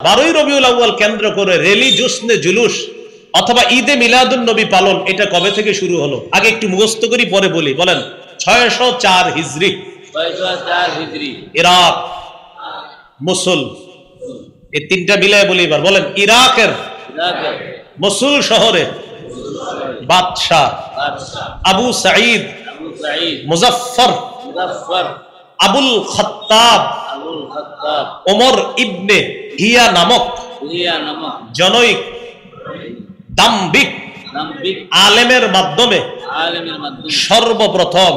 12ই রবিউল আউয়াল কেন্দ্র করে রেলি জুসনে জুলুস অথবা ঈদে মিলাদুন নবী পালন এটা কবে থেকে শুরু হলো? আগে একটু মুখস্থ করি পরে বলি। বলেন 604 হিজরি। 604 হিজরি। ইরাক, মুসুল, এই তিনটা মিলায় বলি এবার। বলেন ইরাকের মুসুল শহরে বাদশাহ আবু সাঈদ মুজাফফর আবুল খাত্তাব ওমর ইবনে হিয়া নামক জনৈক দাম্ভিক আলেমের মাধ্যমে সর্বপ্রথম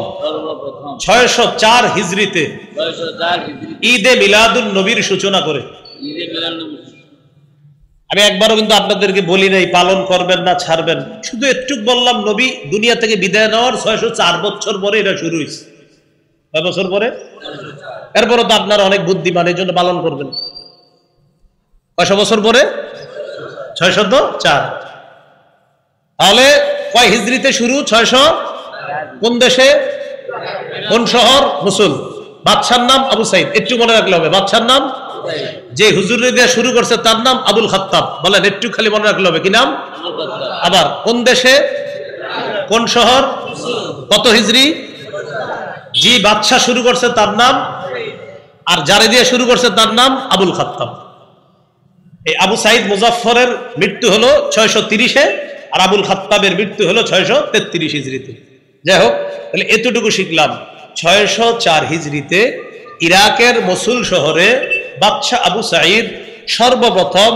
604 হিজরিতে ঈদে মিলাদুন নবীর সূচনা করে। আমি একবারও কিন্তু আপনাদেরকে বলি নাই পালন করবেন না ছাড়বেন, শুধু একটু বললাম নবী দুনিয়া থেকে বিদায় নেওয়ার 604 বছর পরে এটা শুরু হয়েছে। কয় বছর পরে? এরপরও তো আপনার অনেক বুদ্ধিমান, এই জন্য পালন করবেন। কয়শো বছর পরে? 604। তাহলে কয় হিজরিতে শুরু? 600। কোন দেশে, কোন শহর? মুসুল। বাদশার নাম আবু সাইদ, একটু মনে রাখলে হবে। বাদশার নাম, যে হুজুর দিয়ে শুরু করছে তার নাম আবুল খাত্তাব। বলেন একটু খালি মনে রাখলে হবে, কি নাম? আবার কোন দেশে, কোন শহর, কত হিজরি? জি বাদশা শুরু করছে তার নাম, আর যারে দিয়ে শুরু করছে তার নাম আবুল খাত্তাব। এই আবু সাইদ মুজাফফরের মৃত্যু হলো 630-এ, আর আবুল খাত্তাবের মৃত্যু হলো 633 হিজরিতে। যাই হোক, তাহলে এতটুকু শিখলাম। 604 হিজরিতে ইরাকের মসুল শহরে বাদশা আবু সাঈদ সর্বপ্রথম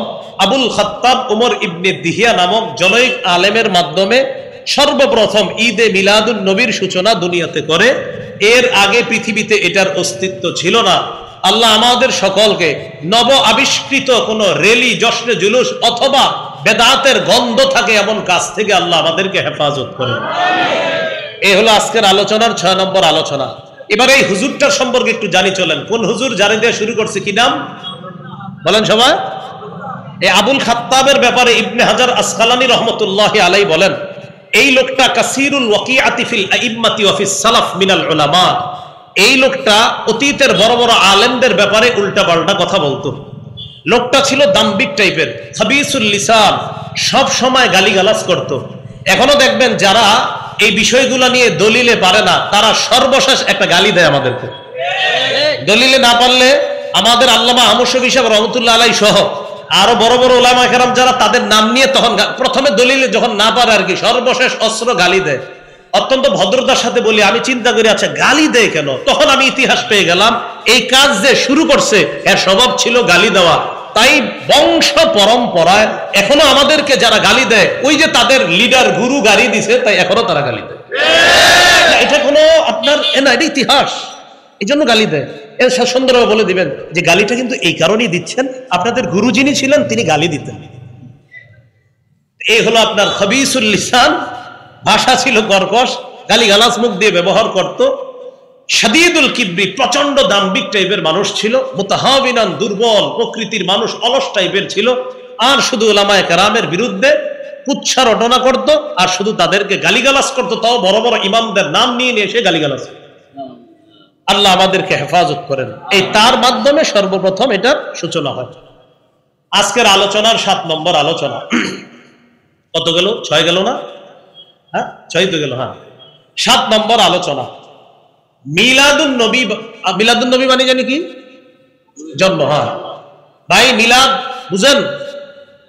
আবুল খাত্তাব ওমর ইবনে দিহিয়া নামক জনৈক আলেমের মাধ্যমে সর্বপ্রথম ঈদে মিলাদুন নবীর সূচনা দুনিয়াতে করে। এর আগে পৃথিবীতে এটার অস্তিত্ব ছিল না। আল্লাহ আমাদের সকলকে নব আবিষ্কৃত কোন রেলি, জশ্নে জুলুস অথবা বেদাতের গন্ধ থাকে এমন কাজ থেকে আল্লাহ আমাদেরকে হেফাজত করেন। এই হলো আজকের আলোচনার 6 নম্বর আলোচনা। এবার এই হুজুরটার সম্পর্কে একটু জানি চলেন। কোন হুজুর, জানি দিয়ে শুরু করছে, কি নাম বলেন সবাই? এই আবুল খাত্তাবের ব্যাপারে ইবনে হাজার আসকালানী রহমতুল্লাহি আলাইহি বলেন, এই লোকটা কাসিরুল ওয়াকিআতি ফিল আইম্মাতি ওয়া ফিস সালাফ মিনাল উলামা। এই লোকটা অতীতের বড় বড় আলেমদের ব্যাপারে উল্টাপাল্টা কথা বলতো। লোকটা ছিল দাম্ভিক টাইপের, খাবিসুল লিসান, সব সময় গালিগালাজ করত। এখনো দেখবেন যারা এই বিষয়গুলো নিয়ে দলিলে পারে না, তারা সর্বশেষ একটা গালি দেয় আমাদেরকে। দলিলে না পারলে আমাদের আল্লামা আহমদ শফী সাহেব রহমতুল্লাহ আলাইহি সহ আরো বড় বড় উলামা কেরাম যারা, তাদের নাম নিয়ে তখন প্রথমে দলিলে যখন না পারে আর কি, সর্বশেষ অস্ত্র গালি দেয়। অত্যন্ত ভদ্রতার সাথে বলি, আমি চিন্তা করি আচ্ছা গালি দেয় কেন? তখন আমি ইতিহাস পেয়ে গেলাম, এই কাজ যে শুরু করছে এর স্বভাব ছিল গালি দেওয়া। তাই বংশ পরম্পরায় এখনো আমাদেরকে যারা গালি দেয়, ওই যে তাদের লিডার গুরু গালি দিছে, তাই এখনো তারা গালি দেয়। এটা কোনো আপনার এটা ইতিহাস, এই জন্য গালি দেয়। এর সুন্দরভাবে বলে দিবেন যে গালিটা কিন্তু এই কারণেই দিচ্ছেন, আপনাদের গুরু যিনি ছিলেন তিনি গালি দিতেন। এই হলো আপনার খাবিসুল লিসান, ভাষা ছিল কর্কশ, গালিগালাজ মুখ দিয়ে ব্যবহার করত। শাদীদুল কিবরি, প্রচন্ড দাম্ভিক টাইপের মানুষ ছিল। মুতাহাবিনান, দুর্বল প্রকৃতির মানুষ, অলস টাইপের ছিল। আর শুধু উলামায়ে কেরামের বিরুদ্ধে কুৎসা রটনা করত, আর শুধু তাদেরকে গালিগালাজ করত, তাও বড় বড় ইমামদের নাম নিয়ে নিয়ে এসে গালিগালাজ। আল্লাহ আমাদেরকে হেফাজত করেন। এই তার মাধ্যমে সর্বপ্রথম এটার সূচনা হয়। আজকের আলোচনার 7 নম্বর আলোচনা। কত গেল? 6 গেল না? হ্যাঁ 6 তো গেল। হ্যাঁ 7 নম্বর আলোচনা মিলাদুন নবী। মিলাদুন নবী মানে জানি কি? জন্ম। হ্যাঁ ভাই, মিলাদ বুঝেন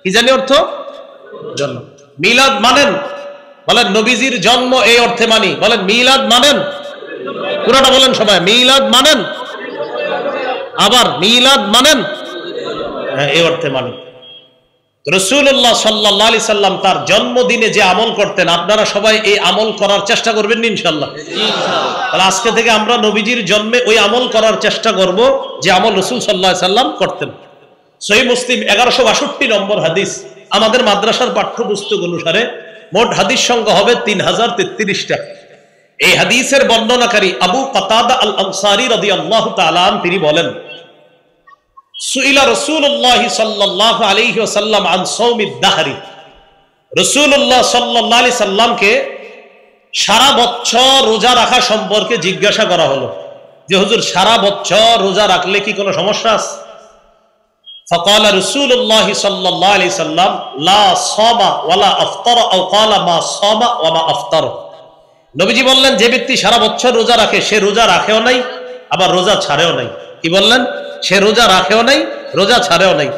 কি জানি অর্থ? জন্ম। মিলাদ মানেন? বলেন নবীজির জন্ম এই অর্থে মানি। বলেন মিলাদ মানেন? পুরোটা বলেন সবাই, মিলাদ মানেন? আবার মিলাদ মানেন? হ্যাঁ এই অর্থে মানি। রাসূলুল্লাহ সাল্লাল্লাহু আলাইহি সাল্লাম তার জন্মদিনে যে আমল করতেন, আপনারা সবাই এই আমল করার চেষ্টা করবেন ইনশাআল্লাহ। তাহলে আজকে থেকে আমরা নবীজির জন্মে ওই আমল করার চেষ্টা করব যে আমল রাসূল সাল্লাল্লাহু আলাইহি সাল্লাম করতেন। সহিহ মুসলিম 1162 নম্বর হাদিস। আমাদের মাদ্রাসার পাঠ্যপুস্তক অনুসারে মোট হাদিস সংখ্যা হবে 3033টা। এই হাদিসের বর্ণনাকারী আবু কাতাদা আল আনসারী রাদিয়াল্লাহু তাআলা আনহু তিনি বলেন, সুইলা রাসূলুল্লাহ সাল্লাল্লাহু আলাইহি ওয়াসাল্লাম আন সাওমিদ দাহরি। রাসূলুল্লাহ সাল্লাল্লাহু আলাইহি সাল্লামকে সারা বছর রোজা রাখা সম্পর্কে জিজ্ঞাসা করা হলো যে হুজুর সারা বছর রোজা রাখলে কি কোনো সমস্যা আছে? فقال رسول الله صلى الله عليه وسلم لا صام ولا افطر او قال ما صام وما افطر। নবীজি বললেন যে ব্যক্তি সারা বছর রোজা রাখে সে রোজা রাখেও নাই আবার রোজা ছাড়েও নাই। কি বললেন? সে রোজা রাখেও নাই রোজা ছাড়েও নাই।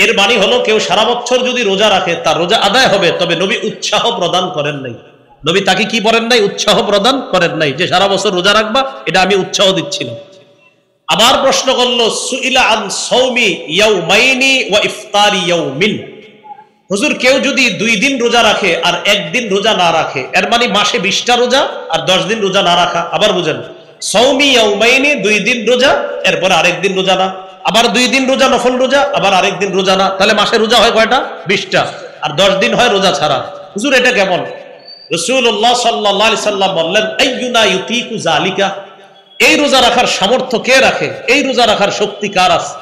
এর মানে হলো কেউ সারা বছর যদি রোজা রাখে তার রোজা আদায় হবে, তবে নবী উৎসাহ প্রদান করেন নাই। নবী তাকে কি করেন নাই? উৎসাহ প্রদান করেন নাই যে সারা বছর রোজা রাখবা, এটা আমি উৎসাহ দিচ্ছি না। আবার প্রশ্ন করলো সুইলা আন সাওমি ইয়াউমাইনি ওয়া ইফতারি ইয়াউমিন। হুজুর কেউ যদি 2 দিন রোজা রাখে আর 1 দিন রোজা না রাখে, এর মানে মাসে 20টা রোজা আর 10 দিন রোজা না রাখা। আবার বুঝেন, সাওমি ইয়াউমাইনি 2 দিন রোজা, এরপর আরেক দিন রোজা না, আবার 2 দিন রোজা নফল রোজা, আবার আরেক দিন রোজা না, তাহলে মাসে রোজা হয় কয়টা? 20টা, আর 10 দিন হয় রোজা ছাড়া। হুজুর এটা কেমন? রাসূলুল্লাহ সাল্লাল্লাহু আলাইহি সাল্লাম বললেন আইয়ুনা ইউতিকু যালিকা, এই রোজা রাখার সামর্থ্য কে রাখে, এই রোজা রাখার শক্তি কার আছে?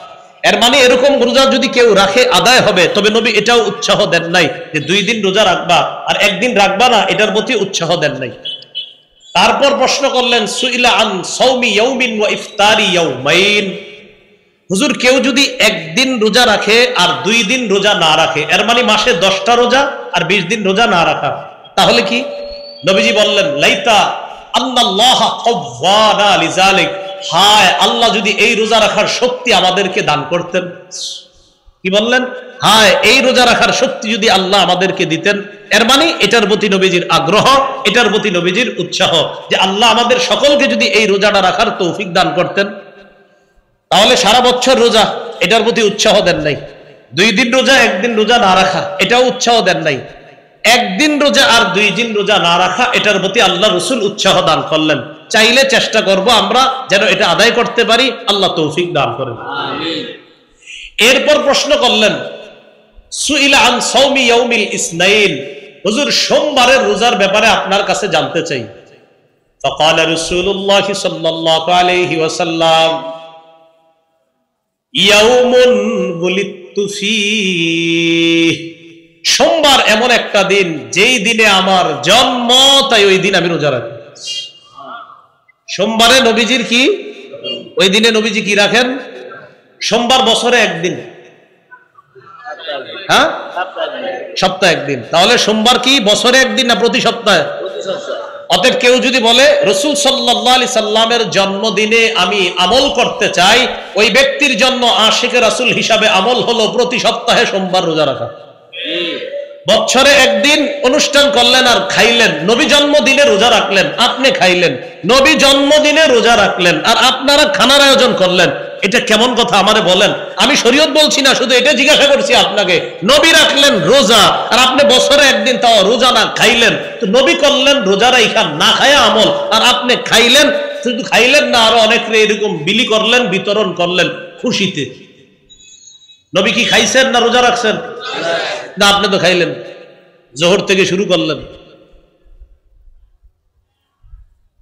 এর মানে এরকম রোজা যদি কেউ রাখে আদায় হবে, তবে নবী এটাও উৎসাহ দেন নাই যে 2 দিন রোজা রাখবা আর 1 দিন রাখবা না, এটার প্রতি উৎসাহ দেন নাই। তারপর প্রশ্ন করলেন সুইলা আন সাওমি ইয়াউমিন ওয়া ইফতারি ইয়াউমাইন। হুজুর কেউ যদি 1 দিন রোজা রাখে আর 2 দিন রোজা না রাখে, এর মানে মাসে 10টা রোজা আর 20 দিন রোজা না রাখা, তাহলে কি? নবীজি বললেন লাইতা আল্লাহ কওয়ানা লিযালিক, হায় আল্লাহ যদি এই রোজা রাখার শক্তি আমাদেরকে দান করতেন। কি বললেন? হায় এই রোজা রাখার শক্তি যদি আল্লাহ আমাদেরকে দিতেন। এর মানে এটার প্রতি নবীজির আগ্রহ, এটার প্রতি নবীজির উৎসাহ যে আল্লাহ আমাদের সকলকে যদি এই রোজাটা রাখার তৌফিক দান করতেন। তাহলে সারা বছর রোজা, এটার প্রতি উৎসাহ দেন নাই। 2 দিন রোজা 1 দিন রোজা না রাখা, এটাও উৎসাহ দেন নাই। 1 দিন রোজা আর 2 দিন রোজা না রাখা, এটার প্রতি আল্লাহ রাসূল উৎসাহ দান করলেন। চাইলে চেষ্টা করব আমরা যেন এটা আদায় করতে পারি, আল্লাহ তৌফিক দান করেন। আমিন। এরপর প্রশ্ন করলেন সুইলা আন সাওমি ইয়াউমিল ইসনাইন, হুজুর সোমবারের রোজার ব্যাপারে আপনার কাছে জানতে চাই। ফাকালা রাসূলুল্লাহ সাল্লাল্লাহু আলাইহি ওয়াসাল্লাম ইয়াউমুন বুলিতু ফীহি, সোমবার এমন একটা দিন যেই দিনে আমার জন্ম, তাই ওই দিন আমি রোজা রাখি। সোমবারে নবীজির কি? ওই দিনে নবীজি কি রাখেন? সোমবার বছরে 1 দিন, হ্যাঁ সপ্তাহে 1 দিন। তাহলে সোমবার কি বছরে 1 দিন না প্রতি সপ্তাহে? অতএব কেউ যদি বলে রাসূল সাল্লাল্লাহু আলাইহি সাল্লামের জন্মদিনে আমি আমল করতে চাই, ওই ব্যক্তির জন্য আশিকে রাসূল হিসাবে আমল হলো প্রতি সপ্তাহে সোমবার রোজা রাখা। বছরে 1 দিন অনুষ্ঠান করলেন আর খাইলেন, নবী জন্মদিনে রোজা রাখলেন, আপনি খাইলেন। নবী জন্মদিনে রোজা রাখলেন আর আপনারা খানার আয়োজন করলেন, এটা কেমন কথা আমারে বলেন? আমি শরীয়ত বলছি না, শুধু এটা জিজ্ঞাসা করছি আপনাকে। নবী রাখলেন রোজা আর আপনি বছরে 1 দিন তাও রোজা না খাইলেন, তো নবী করলেন রোজা রাখা না খায়া আমল, আর আপনি খাইলেন, শুধু খাইলেন না আরো অনেকে এরকম বিলি করলেন, বিতরণ করলেন খুশিতে। নবী কি খাইছেন না রোজা রাখছেন? না, আপনি তো খাইলেন, জোহর থেকে শুরু করলেন।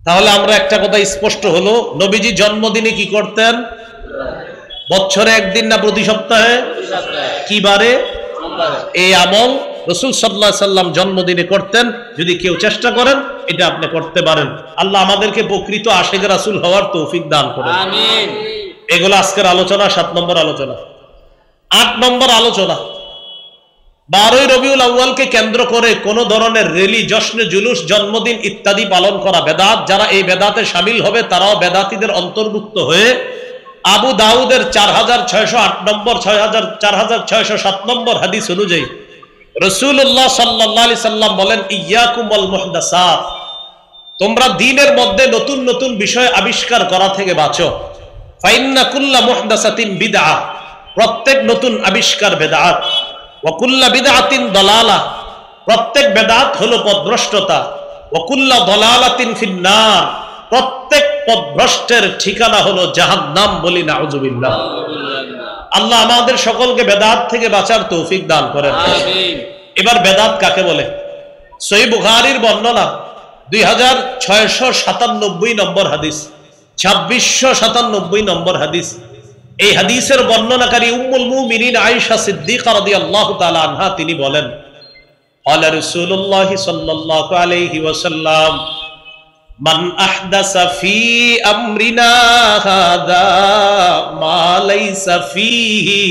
তাহলে আমরা একটা কথা স্পষ্ট হলো, নবীজি জন্মদিনে কি করতেন? বছরে 1 দিন না প্রতি সপ্তাহে? কি বারে? এই আমল রাসূল সাল্লাল্লাহু আলাইহি সাল্লাম জন্মদিনে করতেন। যদি কেউ চেষ্টা করেন এটা আপনি করতে পারেন। আল্লাহ আমাদেরকে প্রকৃত আশিকে রাসূল হওয়ার তৌফিক দান করেন। আমিন। এগুলো আজকের আলোচনা, 7 নম্বর আলোচনা। 8 নম্বর আলোচনা, 12ই রবিউল আউয়ালকে কেন্দ্র করে কোন ধরনের রেলি, জশ্নে, জুলুস, জন্মদিন ইত্যাদি পালন করা বেদাত। যারা এই বেদাতে শামিল হবে তারাও বেদাতীদের অন্তর্ভুক্ত হয়ে আবু দাউদের 4608 নম্বর 4607 নম্বর হাদিস অনুযায়ী রাসূলুল্লাহ সাল্লাল্লাহু আলাইহি সাল্লাম বলেন ইয়াকুম ওয়াল মুহদাসাত, তোমরা দ্বীনের মধ্যে নতুন নতুন বিষয় আবিষ্কার করা থেকে বাঁচো। ফাইন্না কুল্লা মুহদাসাতিন বিদআহ, প্রত্যেক নতুন আবিষ্কার বেদাত। ওয়া কুল্লা বিদআতিন দালালাহ, প্রত্যেক বেদাত হলো পথভ্রষ্টতা। ওয়া কুল্লা দালালাতিন ফিন্নার, প্রত্যেক পথভ্রষ্টের ঠিকানা হলো জাহান্নাম। বলি নাউযুবিল্লাহ। আল্লাহ আমাদের সকলকে বেদাত থেকে বাঁচার তৌফিক দান করেন। আমিন। এবার বেদাত কাকে বলে? সহিহ বুখারীর বর্ণনা 2697 নম্বর হাদিস, 2697 নম্বর হাদিস। এই হাদিসের বর্ণনাকারী উম্মুল মুমিনিন আয়েশা সিদ্দিকা রাদিয়াল্লাহু তাআলা আনহা, তিনি বলেন ক্বালা রাসূলুল্লাহ সাল্লাল্লাহু আলাইহি ওয়াসাল্লাম মান আহদাসা ফি আমরিনা হাযা মা লাইসা ফীহি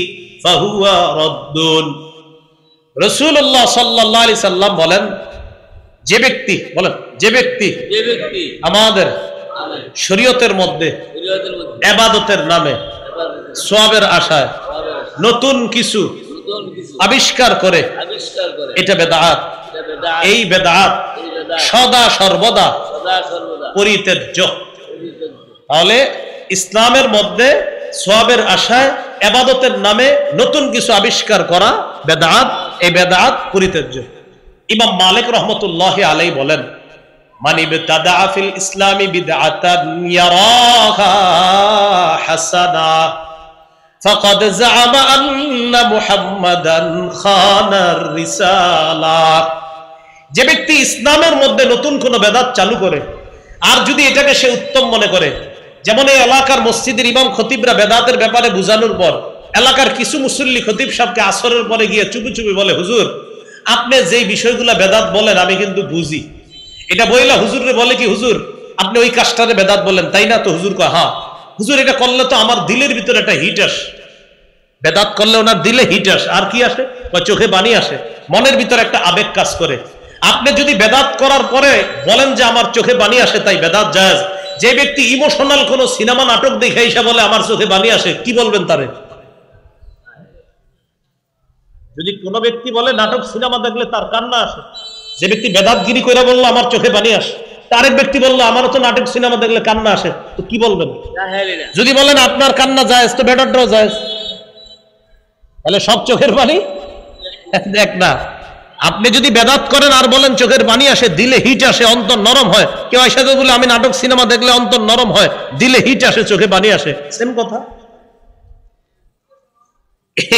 ফাহুয়া রাদ্দুন। রাসূলুল্লাহ সাল্লাল্লাহু আলাইহি সাল্লাম বলেন, যে ব্যক্তি আমাদের শরীয়তের মধ্যে ইবাদতের নামে সওয়াবের আশায় নতুন কিছু আবিষ্কার করে এটা বেদাত। এই বেদাত সদা সর্বদা পরিত্যাজ্য। তাহলে ইসলামের মধ্যে সওয়াবের আশায় ইবাদতের নামে নতুন কিছু আবিষ্কার করা বেদাত। এই বেদাত পরিত্যাজ্য। ইমাম মালিক রহমতুল্লাহি আলাইহি বলেন, মান ইবতাদা ফিল ইসলামি বিদআতান ইয়ারাহা হাসানা ফাকাদ যাআমা আন্না মুহাম্মাদান খানার রিসালা। যে ব্যক্তি ইসলামের মধ্যে নতুন কোন বেদাত চালু করে আর যদি এটাকে সে উত্তম মনে করে, যেমন এই এলাকার মসজিদের ইমাম খতিবরা বেদাতের ব্যাপারে বুঝানোর পর এলাকার কিছু মুসল্লি খতিব সাহেবকে আসরের পরে গিয়ে চুপি চুপি বলে, হুজুর আপনি যেই বিষয়গুলা বেদাত বলেন আমি কিন্তু বুঝি। এটা বইলা হুজুরে বলে কি, হুজুর আপনি ওই কাজটারে বেদাত বলেন তাই না? তো হুজুর কয়, হ্যাঁ। হুজুর এটা করলে তো আমার দিলের ভিতরে একটা হিট আসে। বেদাত করলে ওনার দিলে হিট আসে। আর কি আসে? চোখে পানি আসে, মনের ভিতরে একটা আবেগ কাজ করে। আপনি যদি বেদাত করার পরে বলেন যে আমার চোখে পানি আসে, তাই বেদাত জায়েজ। যে ব্যক্তি ইমোশনাল কোন সিনেমা নাটক দেখে এসে বলে আমার চোখে পানি আসে, কি বলবেন তারে? যদি কোন ব্যক্তি বলে নাটক সিনেমা দেখলে তার কান্না আসে, যে ব্যক্তি বেদাতগিরি করে বললো আমার চোখে পানি আসে, আরেক ব্যক্তি বললো আমারও তো নাটক সিনেমা দেখলে কান্না আসে, তো কি বলবেন? যদি বলেন আপনার কান্না জায়েজ, তো বেদাতটাও জায়েজ। তাহলে সব চোখের পানি দেখ না। আপনি যদি বেদাত করেন আর বলেন চোখের পানি আসে, দিলে হিট আসে, অন্তর নরম হয়, কেউ এসে বলে আমি নাটক সিনেমা দেখলে অন্তর নরম হয়, দিলে হিট আসে, চোখে পানি আসে, সেম কথা।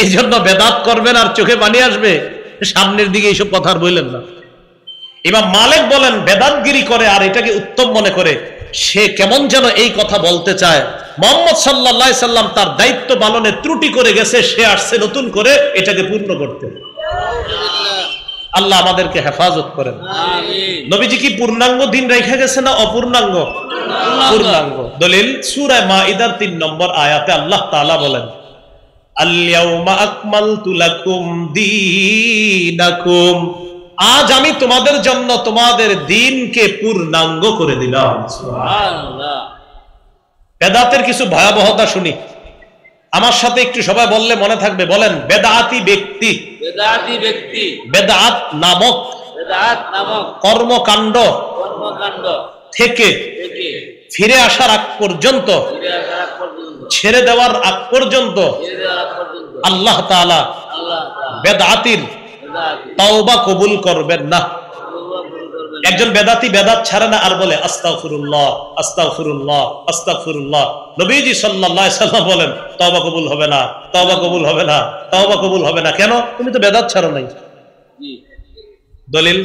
এই জন্য বেদাত করবেন আর চোখে পানি আসবে, সামনের দিকে এইসব কথা আর বললেন না। ইমাম মালিক বলেন, বেদাতগিরি করে আর এটাকে উত্তম মনে করে সে কেমন যেন এই কথা বলতে চায় মুহাম্মদ সাল্লাল্লাহু আলাইহি সাল্লাম তার দায়িত্ব পালনে ত্রুটি করে গেছে, সে আসছে নতুন করে এটাকে পূর্ণ করতে। আল্লাহ আমাদেরকে হেফাজত করেন। নবীজি কি পূর্ণাঙ্গ দিন রেখে গেছে না অপূর্ণাঙ্গ? পূর্ণাঙ্গ। দলিল সূরা মাইদার 3 নম্বর আয়াতে আল্লাহ তাআলা বলেন, আল-ইয়াউমা আকমালতু লাকুম দীনাকুম, আজ আমি তোমাদের জন্য তোমাদের দ্বীনকে পূর্ণাঙ্গ করে দিলাম। সুবহানাল্লাহ। বেদাতের কিছু ভয়াবহতা শুনি, আমার সাথে একটু সবাই বললে মনে থাকবে। বলেন, বেদাতি ব্যক্তি বেদাত নামক কর্মকাণ্ড থেকে ফিরে আসার আগ পর্যন্ত, ছেড়ে দেওয়ার আগ পর্যন্ত আল্লাহ তাআলা বেদাতির তাওবা কবুল করবেন না। একজন বেদাতি বেদাত ছাড়ে না আর বলে আস্তাগফিরুল্লাহ আস্তাগফিরুল্লাহ আস্তাগফিরুল্লাহ। নবীজি সাল্লাল্লাহু আলাইহি সাল্লাম বলেন তওবা কবুল হবে না, তওবা কবুল হবে না, তওবা কবুল হবে না। কেন? তুমি তো বেদাত ছাড়ো নাই। দলিল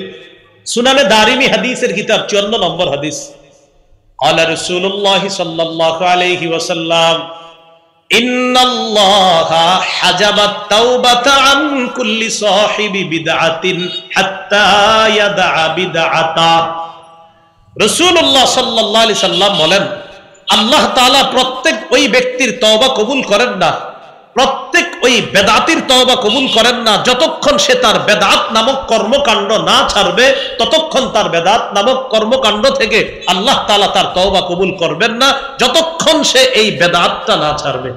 সুনানে দারিমি হাদিসের কিতাব 54 নম্বর হাদিস, قال رسول الله صلى الله عليه وسلم إن الله حجب التوبة عن كل صاحب بدعة حتى يدع بدعته। রাসূলুল্লাহ সাল্লাল্লাহু আলাইহি সাল্লাম বলেন, আল্লাহ তাআলা প্রত্যেক ওই ব্যক্তির তওবা কবুল করেন না, প্রত্যেক ওই বেদাতির তওবা কবুল করেন না যতক্ষণ সে তার বেদাত নামক কর্মকাণ্ড না ছাড়বে, ততক্ষণ তার বেদাত নামক কর্মকাণ্ড থেকে আল্লাহ তাআলা তার তওবা কবুল করবেন না যতক্ষণ সে এই বেদাতটা না ছাড়বে।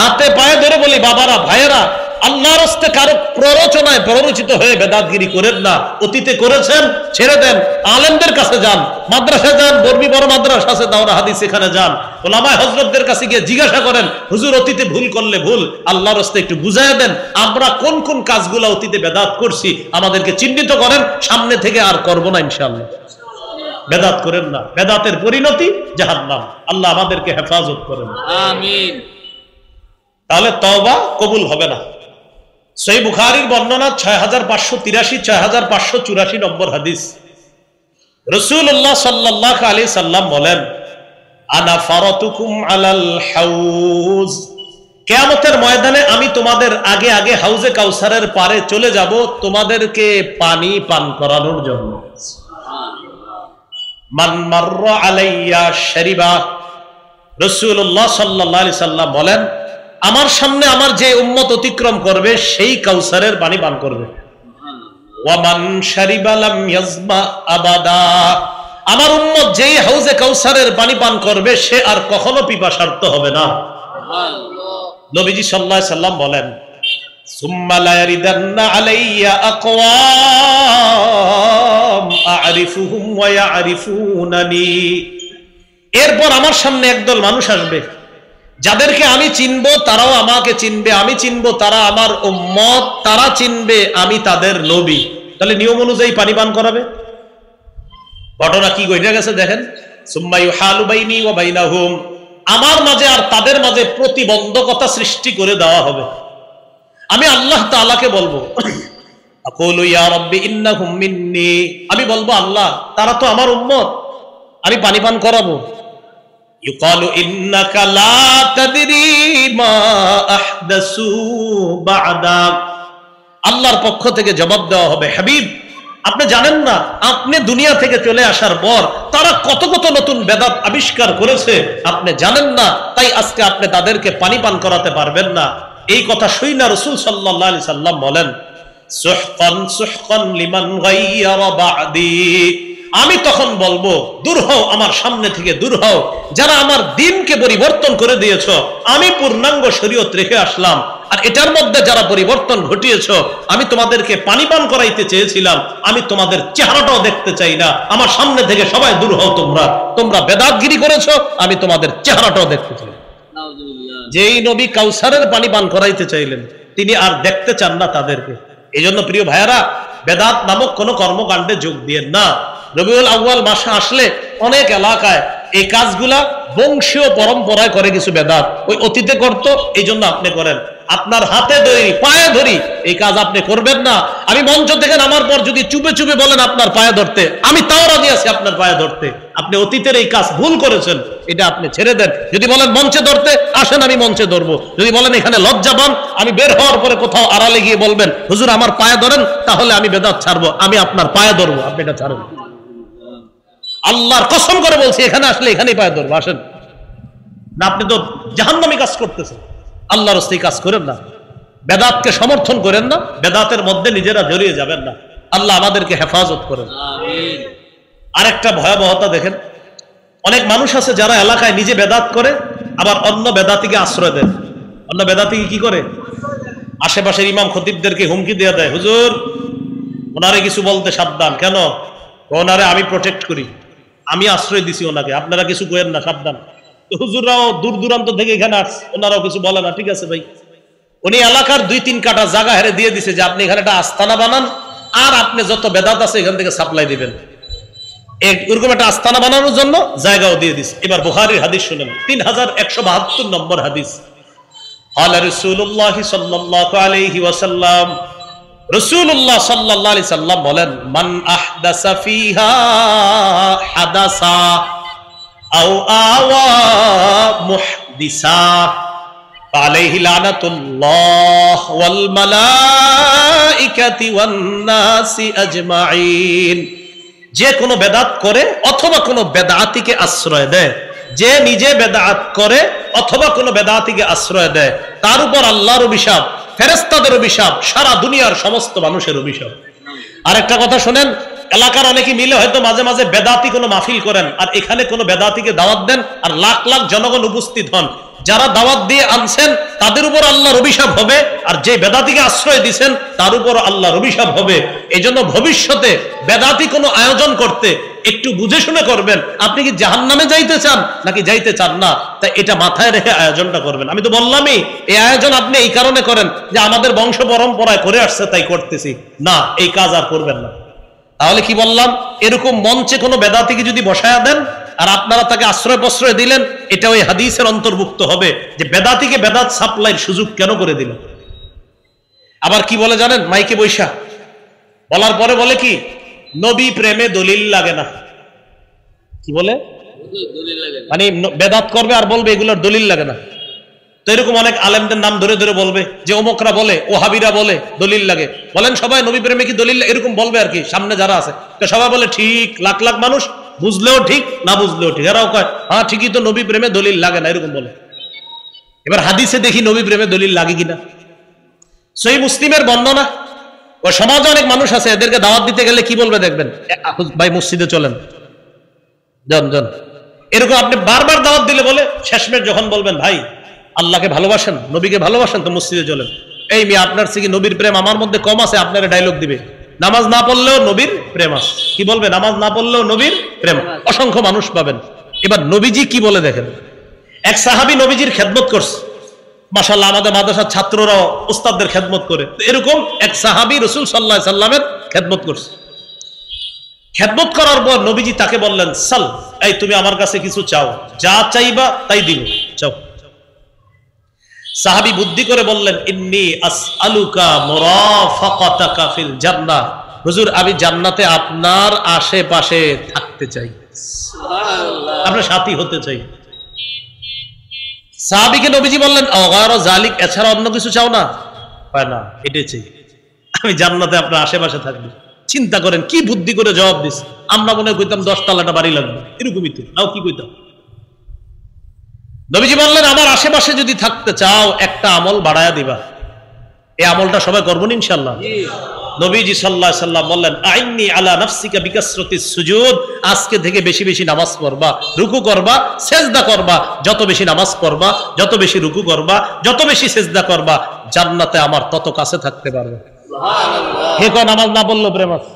হাতে পায়ে ধরে বলি বাবারা, ভাইয়েরা, আল্লাহর রাস্তে কারো প্ররোচনায় প্ররোচিত হয়ে বেদাতগিরি করেন না। অতীতে করেছেন, ছেড়ে দেন। আলেমদের কাছে যান, মাদ্রাসায় যান, বর্বি বড় মাদ্রাসা আছে দাওরা হাদিস, এখানে যান। ওলামায়ে হযরতদের কাছে গিয়ে জিজ্ঞাসা করেন, হুজুর অতীতে ভুল করলে ভুল, আল্লাহর রাস্তে একটু বুঝাইয়া দেন, আমরা কোন কোন কাজগুলো অতীতে বেদাত করছি আমাদেরকে চিহ্নিত করেন, সামনে থেকে আর করব না ইনশাআল্লাহ। বেদাত করেন না, বেদাতের পরিণতি জাহান্নাম। আল্লাহ আমাদেরকে হেফাজত করেন, আমিন। তাহলে তওবা কবুল হবে না। সহিহ বুখারীর বর্ণনা 6583 6584 নম্বর হাদিস, রাসূলুল্লাহ সাল্লাল্লাহু আলাইহি সাল্লাম বলেন, আনা ফারাতুকুম আলাল হাউজ, কিয়ামতের ময়দানে আমি তোমাদের আগে আগে হাউজে কাউসারের পারে চলে যাব তোমাদেরকে পানি পান করানোর জন্য। মান মাররা আলাইয়া শারিবা, রাসূলুল্লাহ সাল্লাল্লাহু আলাইহি সাল্লাম বলেন, আমার সামনে আমার যে উম্মত অতিক্রম করবে সেই কাউসারের পানি পান করবে। ওয়ামান শারিবা লাম ইয়াজমা আবাদা, আমার উম্মত যেই হাউজে কাউসারের পানি পান করবে সে আর কখনো পিপাসার্ত হবে না। নবীজি সাল্লাল্লাহু আলাইহি সাল্লাম বলেন, সুম্মা লা ইয়ারিদান্না আলাইয়া আকওয়াম আ'রিফুহুম ওয়া ইয়া'রিফুনানি, এরপর আমার সামনে একদল মানুষ আসবে যাদেরকে আমি চিনব, তারাও আমাকে চিনবে, আমি চিনব তারা আমার উম্মত, তারা চিনবে আমি তাদের নবী। তাহলে নিয়ম অনুযায়ী পানি পান করাবে। ঘটনা কি ঘটে গেছে দেখেন, সুম্মা ইউহালু বাইনি ওয়া বাইনাহুম, আমার মাঝে আর তাদের মাঝে প্রতিবন্ধকতা সৃষ্টি করে দেওয়া হবে। আমি আল্লাহ তাআলাকে বলবো, আকুলু ইয়া রাব্বি ইন্নাহুম মিন্নি, আমি বলবো আল্লাহ তারা তো আমার উম্মত, আমি পানি পান করাবো। ইউকালু ইন্নাকা লা তাদরি মা আহদাসু বা'দাক, আল্লাহর পক্ষ থেকে জবাব দেওয়া হবে, হাবিব আপনি জানেন না আপনি দুনিয়া থেকে চলে আসার পর তারা কত কত নতুন বেদাত আবিষ্কার করেছে, আপনি জানেন না, তাই আজকে আপনি তাদেরকে পানি পান করাতে পারবেন না। এই কথা শুই না রাসূল সাল্লাল্লাহু আলাইহি সাল্লাম বলেন, সুহকান সুহকান লিমান গায়্যারা বা'দি, আমি তখন বলবো দূর হও আমার সামনে থেকে, দূর হও যারা আমার দ্বীনকে পরিবর্তন করে দিয়েছ। আমি পূর্ণাঙ্গ শরীয়ত রেখে আসলাম, আর এটার মধ্যে যারা পরিবর্তন ঘটিয়েছ, আমি তোমাদেরকে পানি পান করাইতে চেয়েছিলাম, আমি তোমাদের চেহারাটাও দেখতে চাই না, আমার সামনে থেকে সবাই দূর হও, তোমরা বেদাতগিরি করেছো, আমি তোমাদের চেহারাটাও দেখতে চাই। যেই নবী কাউসারের পানি পান করাইতে চাইলেন তিনি আর দেখতে চান না তাদেরকে। এই জন্য প্রিয় ভাইয়ারা, বেদাত নামক কোন কর্মকাণ্ডে যোগ দিয়েন না। রবিউল আউয়াল মাসে আসলে অনেক এলাকায় এই কাজগুলা বংশীয় পরম্পরায় করে কিছু বেদাত, ওই অতীতে করতো, এই জন্য আপনি করেন। আপনার হাতে ধরি পায়ে ধরি এই কাজ আপনি করবেন না। আমি মঞ্চ থেকে নামার পর যদি চুপে চুপে বলেন আপনার পায়ে ধরতে, আমি তাও রাজি আছি আপনার পায়ে ধরতে। আপনি অতীতের এই কাজ ভুল করেছেন, এটা আপনি ছেড়ে দেন। যদি বলেন মঞ্চে ধরতে, আসেন আমি মঞ্চে ধরবো। যদি বলেন এখানে লজ্জা পান, আমি বের হওয়ার পরে কোথাও আড়ালে গিয়ে বলবেন হুজুর আমার পায়ে ধরেন, তাহলে আমি বেদাত ছাড়বো, আমি আপনার পায়ে ধরবো, আপনি এটা ছাড়বেন। আল্লাহর কসম করে বলছি, এখানে আসলে এখানেই পায়ে ধরবো, আসেন না। আপনি তো জাহান্নামী কাজ করতেছেন, আল্লাহর রাস্তায় কাজ করেন না, বেদাতকে সমর্থন করেন না, বেদাতের মধ্যে নিজেরা জড়িয়ে যাবেন না। আল্লাহ আমাদেরকে হেফাজত করেন। আরেকটা ভয়াবহতা দেখেন, অনেক মানুষ আছে যারা এলাকায় নিজে বেদাত করে, আবার অন্য বেদাতিকে আশ্রয় দেয়। অন্য বেদাতিকে কি করে? আশেপাশের ইমাম খতিবদেরকে হুমকি দিয়ে দেয়, হুজুর ওনারে কিছু বলতে সাবধান। কেন? ওনারে আমি প্রোটেক্ট করি, আমি আশ্রয় দিছি ওনাকে, আপনারা কিছু করেন না, সাবধান। হুজুররাও দূর দূরান্ত থেকে এখানে আসছে, ওনারাও কিছু বলে না, ঠিক আছে ভাই। উনি এলাকার 2-3 কাঠা জায়গা হেরে দিয়ে দিছে যে আপনি এখানে একটা আস্তানা বানান, আর আপনি যত বেদাত আছে এখান থেকে সাপ্লাই দিবেন। এরকম একটা আস্তানা বানানোর জন্য জায়গাও দিয়ে দিছে। এবার বুখারীর হাদিস শুনেন, 3172 নম্বর হাদিস। قال رسول الله صلى الله عليه وسلم, রাসূলুল্লাহ সাল্লাল্লাহু আলাইহি সাল্লাম বলেন, মান আহদাসা ফিহা হাদাসা আও আওয়া মুহদিসা ফালাইহি লানাতুল্লাহ ওয়াল মালাইকাতি ওয়ান নাসি আজমাইন। যে কোনো বেদাত করে অথবা কোনো বেদাতিকে আশ্রয় দেয়, যে নিজে বেদাত করে অথবা কোনো বেদাতিকে আশ্রয় দেয়, তার উপর আল্লাহর অভিশাপ, ফেরেশতাদের অভিশাপ, সারা দুনিয়ার সমস্ত মানুষের অভিশাপ। আরেকটা কথা শুনেন, এলাকার অনেকে মিলে হয়তো মাঝে মাঝে বেদাতি কোনো মাহফিল করেন, আর এখানে কোনো বেদাতিকে দাওয়াত দেন, আর লাখ লাখ জনগণ উপস্থিত হন। যারা দাওয়াত দিয়ে আনছেন তাদের উপর আল্লাহর অভিশাপ হবে, আর যে বেদাতিকে আশ্রয় দিয়েছেন তার উপর আল্লাহর অভিশাপ হবে। এই জন্য ভবিষ্যতে বেদাতি কোনো আয়োজন করতে একটু বুঝে শুনে করবেন। আপনি কি জাহান্নামে যাইতে চান নাকি যাইতে চান না, তাই এটা মাথায় রেখে আয়োজনটা করবেন। আমি তো বললামই, এই আয়োজন আপনি এই কারণে করেন যে আমাদের বংশ পরম্পরায় করে আসছে তাই করতেছি, না, এই কাজ আর করবেন না। তাহলে কি বললাম, এরকম মঞ্চে কোনো বেদাতিকে যদি বসায়া দেন আর আপনারা তাকে আশ্রয় প্রশ্রয় দিলেন, এটা ওই হাদিসের অন্তর্ভুক্ত হবে যে বেদাতিকে বেদাত সাপ্লাইয়ের সুযোগ কেন করে দিলেন। আবার কি বলে জানেন, মাইকে বৈশা বলার পরে বলে কি, নবী প্রেমে দলিল লাগে না। কি বলে? মানে বেদাত করবে আর বলবে এগুলোর দলিল লাগে না। তো এরকম অনেক আলেমদের নাম ধরে ধরে বলবে যে অমুকরা বলে, ওহাবিরা বলে দলিল লাগে। বলেন সবাই নবী প্রেমে কি দলিল, এরকম বলবে আর কি সামনে যারা আছে। তো সবাই বলে ঠিক, লাখ লাখ মানুষ বুঝলেও ঠিক না বুঝলেও ঠিক, এরাও কয় হ্যাঁ ঠিকই তো, নবী প্রেমে দলিল লাগে না, এরকম বলে। এবার হাদিসে দেখি নবী প্রেমে দলিল লাগে কিনা। সহিহ মুসলিমের বর্ণনা, ও সমাজে অনেক মানুষ আছে, এদেরকে দাওয়াত দিতে গেলে কি বলবে দেখবেন, ভাই মসজিদে চলেন, যান যান, এরকম আপনি বারবার দাওয়াত দিলে বলে শেষমেশ যখন বলবেন ভাই আল্লাহকে ভালোবাসেন, নবীকে ভালোবাসেন, তো মসজিদে চলেন। এই মেয়ে আপনার থেকে নবীর প্রেম আমার মধ্যে কম আছে, আপনারা ডায়লগ দিবে নামাজ না পড়লেও নবীর প্রেম আছে। কি বলবে? নামাজ না পড়লেও নবীর প্রেম। অসংখ্য মানুষ পাবেন। এবার নবীজি কি বলে দেখেন। এক সাহাবী নবীজির খেদমত করছে, মাশাআল্লাহ আমাদের মাদ্রাসার ছাত্ররাও উস্তাদদের খেদমত করে, এরকম এক সাহাবী রাসূল সাল্লাল্লাহু আলাইহি সাল্লামের খেদমত করছে। খেদমত করার পর নবীজি তাকে বললেন, সাল, এই তুমি আমার কাছে কিছু চাও, যা চাইবা তাই দিব, চাও। সাহাবী বুদ্ধি করে বললেন, ইন্নী আসআলুকা মুরাফাকাতাকা ফিল জান্নাহ, হুজুর আমি জান্নাতে আপনার আশেপাশে থাকতে চাই, সুবহানাল্লাহ, আপনার সাথী হতে চাই। সাহাবীকে নবীজি বললেন, অগায়রা যালিক, এছাড়া অন্য কিছু চাও না? হয় না, এটাই চাই, আমি জান্নাতে আপনার আশেপাশে থাকবো। চিন্তা করেন কি বুদ্ধি করে জবাব দিস। আমরা মনে কইতাম 10 তলাটা বাড়ি লাগবে, এরকমই তো, নাও কি কইতাম। নবীজি বললেন, আমার আশেপাশে যদি থাকতে চাও একটা আমল বাড়ায়া দিবা, এই আমলটা সবাই করবো না ইনশাআল্লাহ। নবীজি সাল্লাল্লাহু আলাইহি সাল্লাম বললেন, আইন্নি আলা নাফসিকা বিকাসরাতিস সুজুদ, আজকে থেকে বেশি বেশি নামাজ পড়বা, রুকু করবা, সিজদা করবা। যত বেশি নামাজ পড়বা, যত বেশি রুকু করবা, যত বেশি সিজদা করবা, জান্নাতে আমার তত কাছে থাকতে পারবে। সুবহানাল্লাহ। হে কয় নামাজ না পড়লে প্রেম আছে?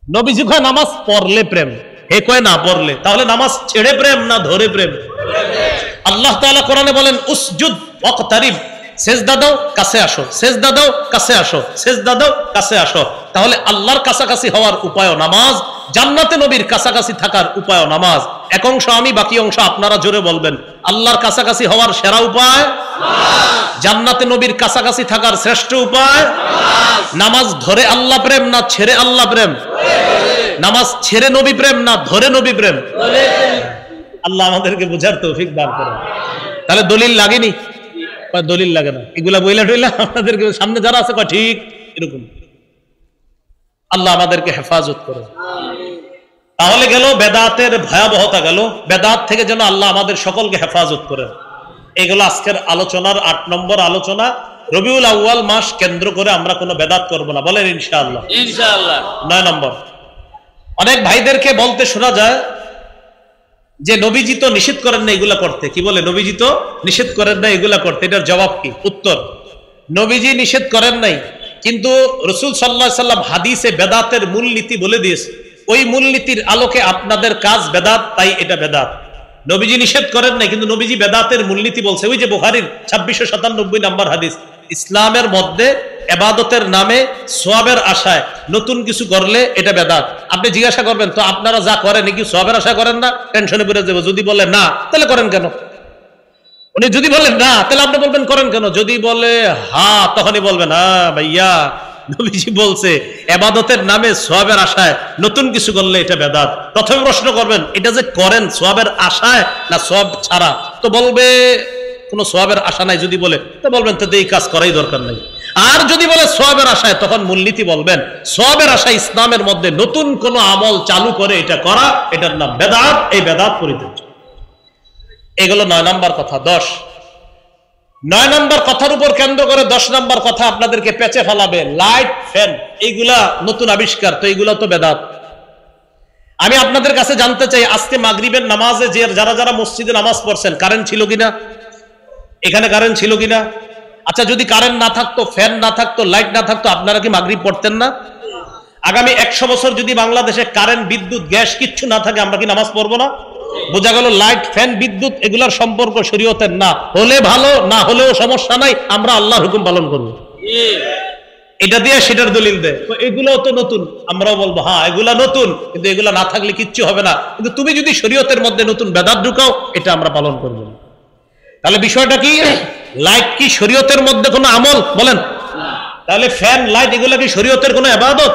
নবীজি কয় নামাজ পড়লে প্রেম, হে কয় না পড়লে। তাহলে নামাজ ছেড়ে প্রেম না ধরে প্রেম? আল্লাহ তাআলা কোরআনে বলেন, উসজুদ ওয়াকতারিব, সেজদা দাও কাছে আসো, সেজদা দাও কাছে আসো, সেজদা দাও কাছে আসো। তাহলে আল্লাহর কাছাকাছি হওয়ার উপায়ও নামাজ, জান্নাতে নবীর কাছাকাছি থাকার উপায়ও নামাজ। এক অংশ আমি, বাকি অংশ আপনারা জোরে বলবেন, আল্লাহর কাছাকাছি হওয়ার সেরা উপায় নামাজ, জান্নাতে নবীর কাছাকাছি থাকার শ্রেষ্ঠ উপায় নামাজ। নামাজ ধরে আল্লাহ প্রেম না ছেড়ে আল্লাহ প্রেম? নামাজ ছেড়ে নবী প্রেম না ধরে নবী প্রেম? আল্লাহ আমাদেরকে বুঝার তৌফিক দান করেন। তাহলে দলিল লাগেনি? দলিল লাগে না, এগুলা বইলা টইলা আপনাদেরকে সামনে যারা আছে ঠিক এরকম। আল্লাহ আমাদেরকে হেফাজত করে। তাহলে গেল বেদাতের ভয়াবহতা, গেল বেদাত থেকে যেন আল্লাহ আমাদের সকলকে হেফাজত করেন। এগুলো আজকের আলোচনার 8 নম্বর আলোচনা। রবিউল আউয়াল মাস কেন্দ্র করে আমরা কোনো বেদাত করব না, বলেন ইনশাআল্লাহ। ইনশাআল্লাহ। 9 নম্বর, অনেক ভাইদেরকে বলতে শোনা যায় যে নবীজি তো নিষেধ করেন না এগুলা করতে। কি বলে? নবীজি তো নিষেধ করেন না এগুলা করতে। এটার জবাব কি? উত্তর, নবীজি নিষেধ করেন নাই, কিন্তু রাসূল সাল্লাল্লাহু আলাইহি সাল্লাম হাদিসে বেদাতের মূলনীতি বলে দিয়েছে। ওই মূলনীতির আলোকে আপনাদের কাজ বেদাত, তাই এটা বেদাত। নবীজি নিষেধ করেন নাই, কিন্তু নবীজি বেদাতের মূলনীতি বলছে। ওই যে বুখারীর 2697 নম্বর হাদিস, ইসলামের মধ্যে ইবাদতের নামে সওয়াবের আশায় নতুন কিছু করলে এটা বেদাত। আপনি জিজ্ঞাসা করবেন, তো আপনারা যা করেন কি সওয়াবের আশা করেন না? টেনশনে পড়ে যাবে। যদি বলে না, তাহলে করেন কেন? উনি যদি বলেন না, তাহলে আপনি বলবেন করেন কেন? যদি বলে হ্যাঁ, তখনই বলবেন হ্যাঁ ভাইয়া, নবীজি বলছে ইবাদতের নামে সওয়াবের আশায় নতুন কিছু করলে এটা বেদাত। প্রথমে প্রশ্ন করবেন, এটা যে করেন সওয়াবের আশায় না সওয়াব ছাড়া? তো বলবে কোনো সওয়াবের আশা নাই। যদি বলে, তো বলবেন তো এই কাজ করাই দরকার নাই। আর যদি বলে সওয়াবের আশায়, তখন মূলনীতি বলবেন সওয়াবের আশায় ইসলামের মধ্যে নতুন কোন আমল চালু করে এটা করা, এটার নাম বেদাত, এই বেদাত পরিত্যাজ্য। এগুলো 9 নম্বর কথা। 10 9 নম্বর কথার উপর কেন্দ্র করে 10 নম্বর কথা আপনাদেরকে পেঁচে ফেলাবে। লাইট, ফ্যান, এইগুলা নতুন আবিষ্কার, তো এইগুলা তো বেদাত। আমি আপনাদের কাছে জানতে চাই, আজকে মাগরিবের নামাজে যে যারা যারা মসজিদে নামাজ পড়ছেন, কারেন্ট ছিল কিনা? এখানে কারেন্ট ছিল কিনা? আচ্ছা, যদি কারেন্ট না থাকতো, ফ্যান না থাকতো, লাইট না থাকতো, আপনারা কি মাগরিব পড়তেন না? আগামী 100 বছর যদি বাংলাদেশে কারেন্ট, বিদ্যুৎ, গ্যাস কিচ্ছু না থাকে, আমরা কি নামাজ পড়বো না? বোঝা গেল লাইট, ফ্যান, বিদ্যুৎ এগুলার সম্পর্ক শরীয়তের না। হলে ভালো, না হলেও সমস্যা নাই, আমরা আল্লাহর হুকুম পালন করব। এটা দিয়ে সেটার দলিল দেয়, তো এগুলো তো নতুন। আমরাও বলবো হ্যাঁ এগুলা নতুন, কিন্তু এগুলা না থাকলে কিচ্ছু হবে না। কিন্তু তুমি যদি শরীয়তের মধ্যে নতুন বেদাত ঢুকাও, এটা আমরা পালন করব না। তাহলে বিষয়টা কি? লাইট কি শরীয়তের মধ্যে কোনো আমল? বলেন। তাহলে ফ্যান, লাইট এগুলা কি শরীয়তের কোনো ইবাদত?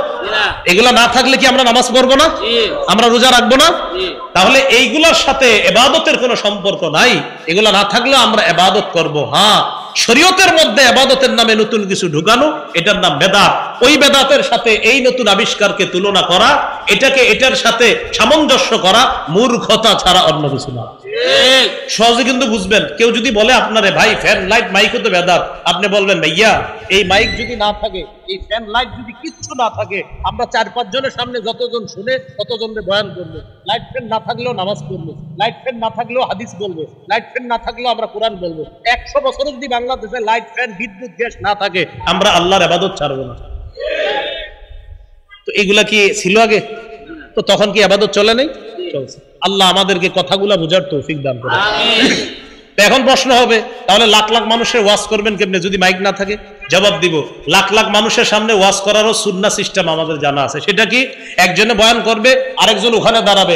এগুলা না থাকলে কি আমরা নামাজ পড়বো না? আমরা রোজা রাখবো না? তাহলে এইগুলোর সাথে ইবাদতের কোনো সম্পর্ক নাই। এগুলা না থাকলে আমরা ইবাদত করব। হ্যাঁ, শরীয়তের মধ্যে ইবাদতের নামে নতুন কিছু ঢুকানো, এটার নাম বেদাত। ওই বেদাতের সাথে এই নতুন আবিষ্কারকে তুলনা করা, এটাকে এটার সাথে সামঞ্জস্য করা মূর্খতা ছাড়া অন্য কিছু না। সহজে কিন্তু বুঝবেন। কেউ যদি বলে আপনারে ভাই ফ্যান লাইট মাইক তো বেদাত, আপনি বলবেন ভাইয়া এই মাইক যদি না থাকে, এই ফ্যান লাইট যদি কিচ্ছু না থাকে, আমরা 4-5 জনের সামনে যতজন শুনে ততজনকে বয়ান করবো। লাইট ফ্যান না থাকলেও নামাজ পড়বো, লাইট ফ্যান না থাকলেও হাদিস বলবো, লাইট ফ্যান না থাকলেও আমরা কোরআন বলবো। 100 বছর যদি বাংলাদেশে লাইট ফ্যান বিদ্যুৎ গ্যাস না থাকে, আমরা আল্লাহর ইবাদত ছাড়বো না। তো এগুলা কি ছিল আগে? তো তখন কি ইবাদত চলে নাই? চলছে। আল্লাহ আমাদেরকে কথাগুলা বোঝার তৌফিক দান করে। এখন প্রশ্ন হবে, তাহলে লাখ লাখ মানুষের ওয়াজ করবেন কেমনে যদি মাইক না থাকে? জবাব দিব, লাখ লাখ মানুষের সামনে ওয়াজ করারও সুন্নাহ সিস্টেম আমাদের জানা আছে। সেটা কি? একজনে বয়ান করবে, আরেকজন ওখানে দাঁড়াবে,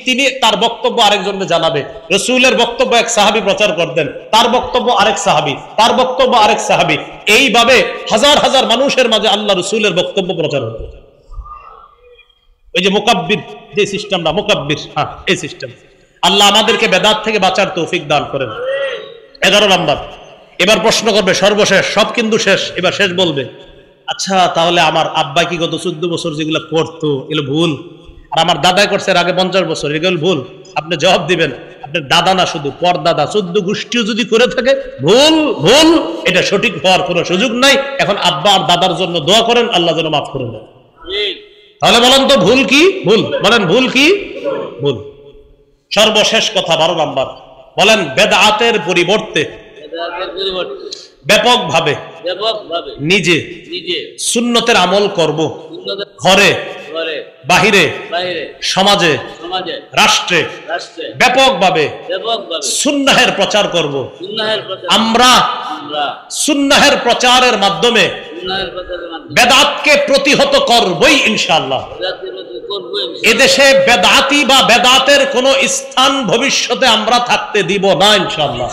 তিনি তার বক্তব্য আরেকজনকে জানাবে। রাসূলের বক্তব্য এক সাহাবী প্রচার করতেন, তার বক্তব্য আরেক সাহাবী, তার বক্তব্য আরেক সাহাবী, এইভাবে হাজার হাজার মানুষের মাঝে আল্লাহ রাসূলের বক্তব্য প্রচার হতো। ওই যে মুকাব্বির যে সিস্টেমটা, মুকাব্বির, হ্যাঁ এই সিস্টেম। আল্লাহ আমাদেরকে বেদাত থেকে বাঁচার তৌফিক দান করেন। 11 নাম্বার, এবার প্রশ্ন করবে সর্বশেষ, সব কিন্তু শেষ, এবার শেষ বলবে, আচ্ছা তাহলে আমার আব্বা কি গত 14 বছর যেগুলো করতো এগুলো ভুল, আর আমার দাদাই করছে এর আগে 50 বছর, এগুলো ভুল? আপনি জবাব দিবেন, আপনার দাদা না শুধু পরদাদা 14 গোষ্ঠীও যদি করে থাকে ভুল, ভুল, এটা সঠিক হওয়ার কোনো সুযোগ নাই। এখন আব্বা আর দাদার জন্য দোয়া করেন, আল্লাহ যেন মাফ করে দেন। তাহলে বলেন তো ভুল কি? ভুল বলেন, ভুল কি? ভুল। সর্বশেষ কথা 12 নাম্বার, বলেন বেদাতের পরিবর্তে ব্যাপকভাবে নিজে সুন্নতের আমল করব, ঘরে বাহিরে সমাজে রাষ্ট্রে ব্যাপকভাবে সুন্নাহের প্রচার করব। আমরা সুন্নাহের প্রচারের মাধ্যমে বেদাতকে প্রতিহত করবই ইনশাআল্লাহ। এদেশে বেদাতি বা বেদাতের কোন স্থান ভবিষ্যতে আমরা থাকতে দিব না ইনশাআল্লাহ।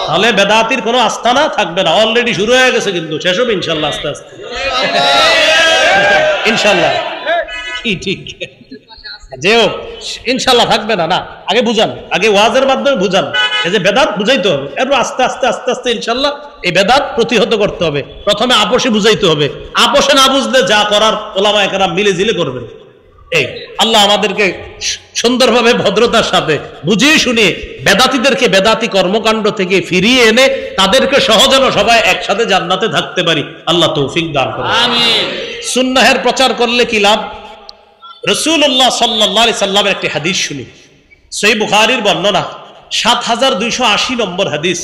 তাহলে বেদাতির কোনো আস্থানা থাকবে না। অলরেডি শুরু হয়ে গেছে, কিন্তু শেষ হবে ইনশাআল্লাহ আস্তে আস্তে ইনশাআল্লাহ। ঠিক যেও ইনশাআল্লাহ থাকবে না। না, আগে বুঝান, আগে ওয়াজের মাধ্যমে বুঝান, এই যে বেদাত বুঝাইতে হবে, এরপর আস্তে আস্তে আস্তে আস্তে ইনশাআল্লাহ এই বেদাত প্রতিহত করতে হবে। প্রথমে আপোষে বুঝাইতে হবে, আপোষে না বুঝলে যা করার ওলামায়ে কেরাম মিলে ঝিলে করবেন। এই আল্লাহ আমাদেরকে সুন্দরভাবে ভদ্রতার সাথে বুঝিয়ে শুনিয়ে বেদাতীদেরকে বেদাতি কর্মকাণ্ড থেকে ফিরিয়ে এনে তাদেরকে সহজেন সবাই একসাথে জান্নাতে থাকতে পারি, আল্লাহ তৌফিক দান করুন। আমিন। সুন্নাহের প্রচার করলে কি লাভ? রাসূলুল্লাহ সাল্লাল্লাহু আলাইহি সাল্লামের একটি হাদিস শুনি, সহিহ বুখারীর বর্ণনা, ৭২৮০ নম্বর হাদিস।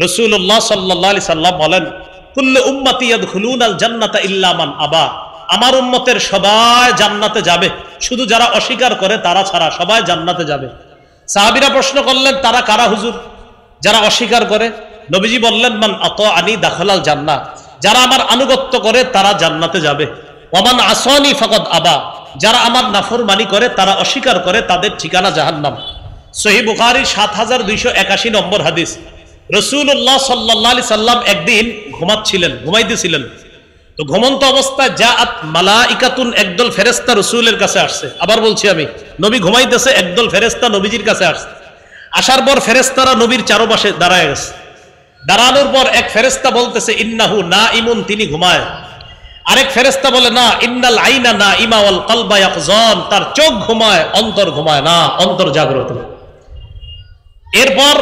রাসূলুল্লাহ সাল্লাল্লাহু আলাইহি সাল্লাম বলেন, কুল্লু উম্মতি ইয়াদখুলুনাল জান্নাতা ইল্লা মান আবা। আমার উম্মতের সবাই জান্নাতে যাবে, শুধু যারা অস্বীকার করে তারা ছাড়া সবাই জান্নাতে যাবে। সাহাবীরা প্রশ্ন করলেন, তারা কারা হুজুর যারা অস্বীকার করে? নবীজি বললেন, মান আতাআনি দাখালাল জান্নাহ। যারা আমার আনুগত্য করে তারা জান্নাতে যাবে। ওয়ামান আসানি ফাকাদ আবা। যারা আমার নাফরমানি করে, তারা অস্বীকার করে, তাদের ঠিকানা জাহান্নাম। সহিহ বুখারী ৭২৮১ নম্বর হাদিস। রাসূলুল্লাহ সাল্লাল্লাহু আলাইহি সাল্লাম একদিন ঘুমাইতেছিলেন। তো ঘুমন্ত অবস্থায় জাআত মালাইকাতুন, একদল ফেরেশতা রাসূলের কাছে আসছে। আবার বলছি, আমি নবী ঘুমাইতেছে, একদল ফেরেশতা নবীজির কাছে আসছে। আসার পর ফেরেশতারা নবীর চারপাশে দাঁড়ায় গেছে। দাঁড়ানোর পর এক ফেরেশতা বলতেছে, ইন্নাহু নাইমুন, তিনি ঘুমায়। আরেক ফেরেশতা বলে, না, ইন্নাল আইনা নাইমা ওয়াল কলবা ইয়াকযান, তার চোখ ঘুমায়, অন্তর ঘুমায় না, অন্তর জাগ্রত। এরপর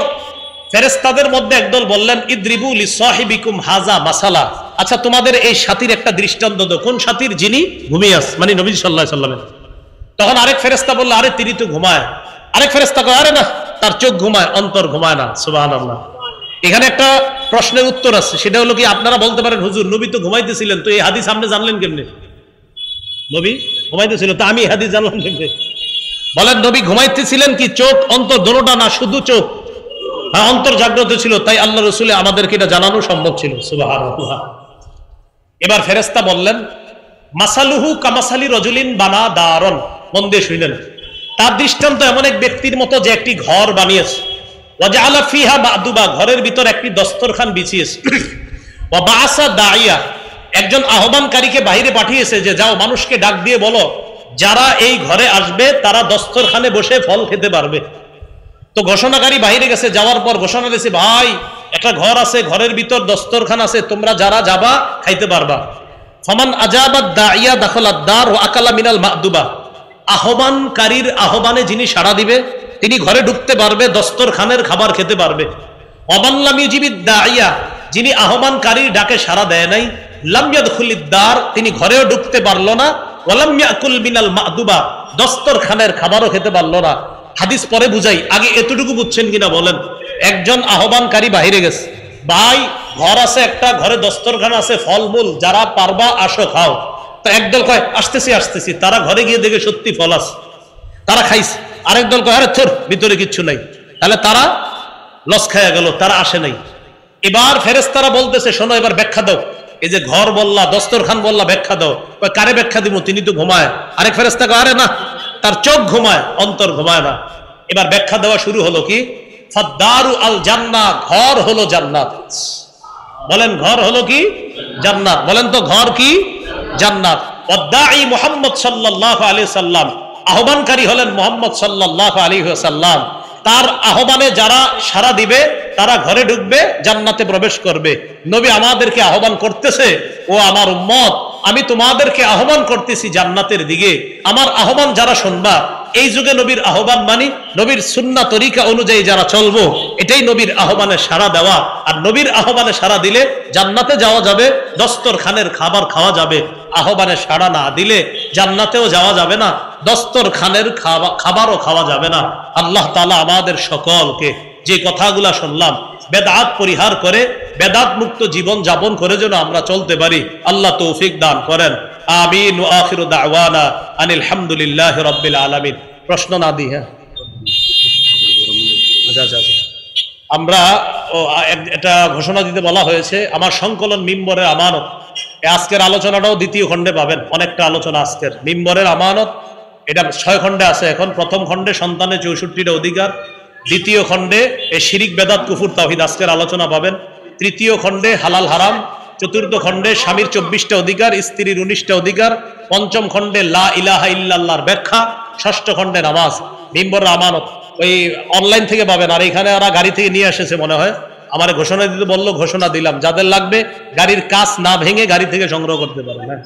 ফেরেশতাদের মধ্যে একদল বললেন, ইদ্রিবু লিসাহিবিকুম হাযা মাসালা। আচ্ছা, তোমাদের এই সাথীর একটা দৃষ্টান্ত দাও। কোন সাথীর? যিনি ঘুমিয়ে আছে, মানে নবী সাল্লাল্লাহু আলাইহি সাল্লামের। তখন আরেক ফেরেশতা বলল, আরে তিনি তো ঘুমায়। আরেক ফেরেশতা কয়, আরে না, তার চোখ ঘুমায়, অন্তর ঘুমায় না। সুবহানাল্লাহ। এখানে একটা প্রশ্নের উত্তর আছে, সেটা হলো কি, আপনারা বলতে পারেন, হুজুর নবী তো ঘুমাইতেছিলেন, তো এই হাদিস আপনি জানলেন কেমনে? নবী ঘুমাইতেছিল, তো আমি হাদিস জানলাম কেমনে? বলেন, নবী ঘুমাইতেছিলেন কি চোখ অন্তর দোনোটা? না, শুধু চোখ। হ্যাঁ, অন্তর জাগ্রত ছিল, তাই আল্লাহ রাসূল আমাদেরকে এটা জানানো সম্ভব ছিল। সুবহানাল্লাহ। এবার ফেরেশতা বললেন, মাসালুহু কামাসালি রাজুলিন বানা দারন। মন দিয়ে শুনলেন, তার দৃষ্টান্ত এমন এক ব্যক্তির মতো যে একটি ঘর বানিয়েছে। ওয়াজআলা ফিহা মা'দুবা, ঘরের ভিতর একটি দস্তরখান বিছিয়েছে। ওয়া বা'সা দাইয়া, একজন আহ্বানকারীকে বাইরে পাঠিয়েছে যে যাও মানুষকে ডাক দিয়ে বলো যারা এই ঘরে আসবে তারা দস্তরখানে বসে ফল খেতে পারবে। তো ঘোষণাকারী বাইরে গেছে, যাওয়ার পর ঘোষণা দিয়েছে, ভাই একটা ঘর আছে, ঘরের ভিতর দস্তরখান আছে, তোমরা যারা যাবা খাইতে পারবা। ফামান আজাবাদ দাইয়া দাখালাদ দার ওয়া আকালা মিনাল মাদুবা, আহ্বানকারীর আহ্বানে যিনি সাড়া দিবে তিনি ঘরে ঢুকতে পারবে, দস্তরখানের খাবার খেতে পারবে। ওয়ামাল্লাম ইউজিবিদ দাইয়া, যিনি আহ্বানকারীর ডাকে সাড়া দেয় নাই, লাম ইয়াদখুলিদ দার, তিনি ঘরেও ঢুকতে পারলো না, ওয়ালাম ইয়াকুল মিনাল মাদুবা, দস্তরখানের খাবারও খেতে পারলো না। হাদিস পরে বুঝাই, আগে এতটুকু বুঝছেন কিনা বলেন। একজন আহ্বানকারী বাহিরে গেছে, ভাই ঘর আছে একটা, ঘরে দস্তরখান আছে, ফলমূল, যারা পারবা আসো খাও। তো একদল কয় আসতেছি আসতেছি, তারা ঘরে গিয়ে দেখে সত্যি ফল আছে, তারা খাইছে। আরেক দল কয় আরে থর, ভিতরে কিচ্ছু নাই। তাহলে তারা লস খাইয়া গেল, তারা আসে নাই। এবার ফেরেশতারা বলতেছে শোনো, এবার ব্যাখ্যা দাও। এই যে ঘর বললা, দস্তরখান বললা, ব্যাখ্যা দাও। কারে ব্যাখ্যা দিব, তিনি তো ঘুমায়। আরেক ফেরেশতা কয় আরে না, তার চোখ ঘুমায়, অন্তর ঘুমায় না। এবার ব্যাখ্যা দেওয়া শুরু হলো কি, ফাদ্দারু আল জান্নাহ, ঘর হলো জান্নাত। বলেন ঘর হলো কি? জান্নাত। বলেন তো ঘর কি? জান্নাত। ওয়াদাঈ মুহাম্মদ সাল্লাল্লাহু আলাইহি সাল্লাম, আহ্বানকারী হলেন মুহাম্মদ সাল্লাল্লাহু আলাইহি ওয়াসাল্লাম। তার আহ্বানে যারা সাড়া দিবে তারা ঘরে ঢুকবে, জান্নাতে প্রবেশ করবে। নবী আমাদেরকে আহ্বান করতেছে, ও আমার উম্মত, আমি তোমাদেরকে আহ্বান করতেছি জান্নাতের দিকে। আমার আহ্বান যারা শুনবা, এই যুগে নবীর আহ্বান মানি, নবীর সুন্নাহ তরিকা অনুযায়ী যারা চলবো, এটাই নবীর আহ্বানে সাড়া দেওয়া। আর নবীর আহ্বানে সাড়া দিলে জান্নাতে যাওয়া যাবে, দস্তরখানের খাবার খাওয়া যাবে। আহ্বানে সাড়া না দিলে জান্নাতেও যাওয়া যাবে না, দস্তরখানের খাবারও খাওয়া যাবে না। আল্লাহ তাআলা আমাদের সকলকে যে কথাগুলা শুনলাম বেদাত পরিহার করে বেদাত মুক্ত জীবন যাপন করে যেন আমরা চলতে পারি, আল্লাহ তৌফিক দান করেন। আমিন। ওয়া আখিরু দাওয়ানা আনিল হামদুলিল্লাহি রাব্বিল আলামিন। প্রশ্ন না দিই, হ্যাঁ আচ্ছা। আমরা এটা ঘোষণা দিতে বলা হয়েছে, আমার সংকলন মিম্বরের আমানত, আজকের আলোচনাটাও দ্বিতীয় খণ্ডে পাবেন। অনেকটা আলোচনা আজকের মিম্বরের আমানত, এটা 6 খণ্ডে আছে এখন। প্রথম খণ্ডে সন্তানের 64টা অধিকার, দ্বিতীয় খণ্ডে শিরিক বেদাত কুফর তাওহীদ আজকের আলোচনা পাবেন, তৃতীয় খণ্ডে হালাল হারাম, চতুর্থ খণ্ডে স্বামীর 24টা অধিকার, স্ত্রীর 19টা অধিকার, পঞ্চম খণ্ডে লা ইলাহা ইল্লাল্লাহর ব্যাখ্যা, ষষ্ঠ খণ্ডে নামাজ। মিম্বরের আমানত ওই অনলাইন থেকে পাবেন। আর এখানে ওরা গাড়ি থেকে নিয়ে এসেছে মনে হয়, আমার ঘোষণা দিতে বললো, ঘোষণা দিলাম। যাদের লাগবে গাড়ির কাচ না ভেঙে গাড়ি থেকে সংগ্রহ করতে পারেন। হ্যাঁ।